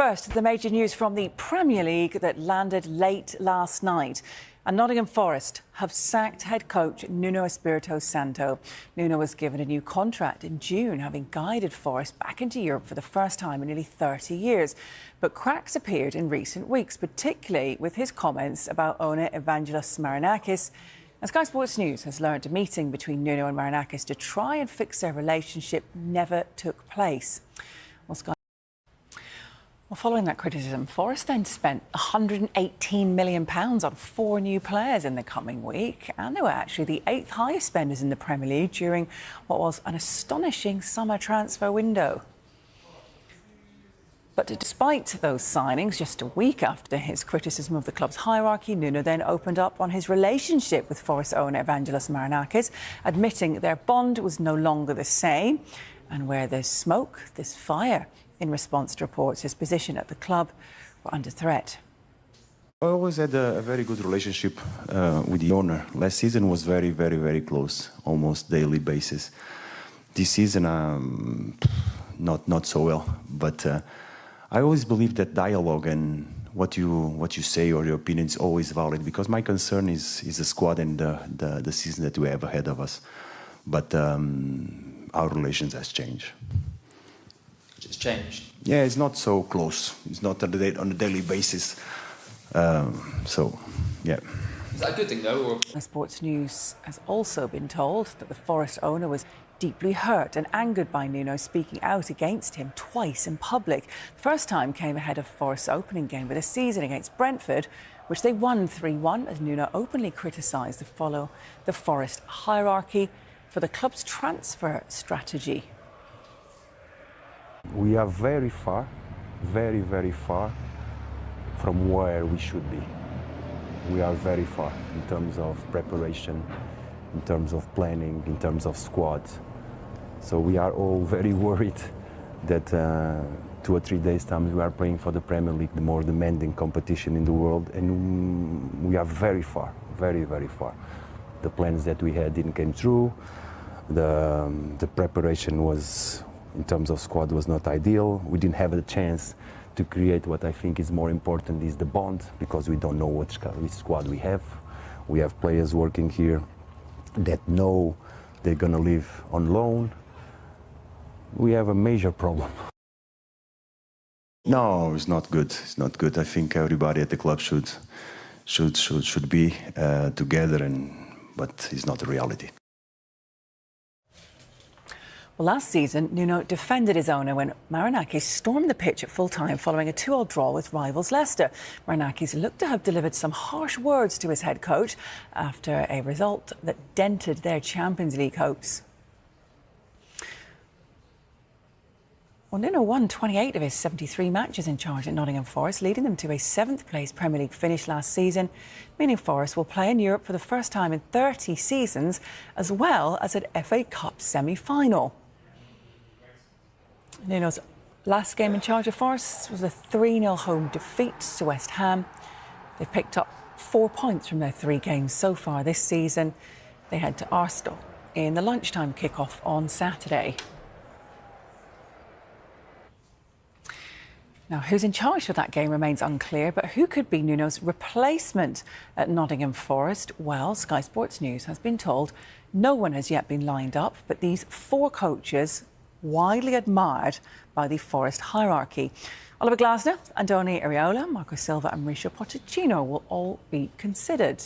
First, the major news from the Premier League that landed late last night. And Nottingham Forest have sacked head coach Nuno Espírito Santo. Nuno was given a new contract in June, having guided Forest back into Europe for the first time in nearly 30 years. But cracks appeared in recent weeks, particularly with his comments about owner Evangelos Marinakis. And Sky Sports News has learned a meeting between Nuno and Marinakis to try and fix their relationship never took place. Well, following that criticism, Forest then spent £118 million on 4 new players in the coming week, and they were actually the 8th highest spenders in the Premier League during what was an astonishing summer transfer window. But despite those signings, just a week after his criticism of the club's hierarchy, Nuno then opened up on his relationship with Forest owner Evangelos Marinakis, admitting their bond was no longer the same. And where there's smoke, there's fire. In response to reports, his position at the club were under threat. I always had a very good relationship with the owner. Last season was very close, almost daily basis. This season, not so well. But I always believe that dialogue and what you say or your opinion is always valid, because my concern is the squad and the season that we have ahead of us. But our relations has changed. It's changed? Yeah, it's not so close. It's not on a daily basis. So, yeah. Is that a good thing, though? Or? Sports News has also been told that the Forest owner was deeply hurt and angered by Nuno speaking out against him twice in public. The first time came ahead of Forest's opening game of the season against Brentford, which they won 3-1, as Nuno openly criticised the Forest hierarchy for the club's transfer strategy. We are very far, very far from where we should be. We are very far in terms of preparation, in terms of planning, in terms of squads. So we are all very worried that 2 or 3 days' time we are playing for the Premier League, the more demanding competition in the world, and we are very far, very far. The plans that we had didn't come true. The preparation was, in terms of squad, was not ideal. We didn't have a chance to create what I think is more important, is the bond, because we don't know which squad we have. We have players working here that know they're going to live on loan. We have a major problem. No, it's not good. It's not good. I think everybody at the club should be together, but it's not the reality. Well, last season, Nuno defended his owner when Marinakis stormed the pitch at full-time following a 2-2 draw with rivals Leicester. Marinakis looked to have delivered some harsh words to his head coach after a result that dented their Champions League hopes. Well, Nuno won 28 of his 73 matches in charge at Nottingham Forest, leading them to a 7th-place Premier League finish last season, meaning Forest will play in Europe for the first time in 30 seasons, as well as an FA Cup semi-final. Nuno's last game in charge of Forest was a 3-0 home defeat to West Ham. They've picked up 4 points from their 3 games so far this season. They head to Arsenal in the lunchtime kick-off on Saturday. Now, who's in charge for that game remains unclear, but who could be Nuno's replacement at Nottingham Forest? Well, Sky Sports News has been told no one has yet been lined up, but these 4 coaches, widely admired by the Forest hierarchy. Oliver Glasner, Andoni Iraola, Marco Silva and Mauricio Pochettino will all be considered.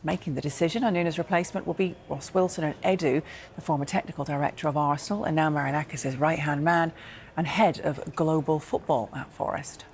Making the decision on Nuno's replacement will be Ross Wilson and Edu, the former technical director of Arsenal and now Marinakis' right-hand man and head of global football at Forest.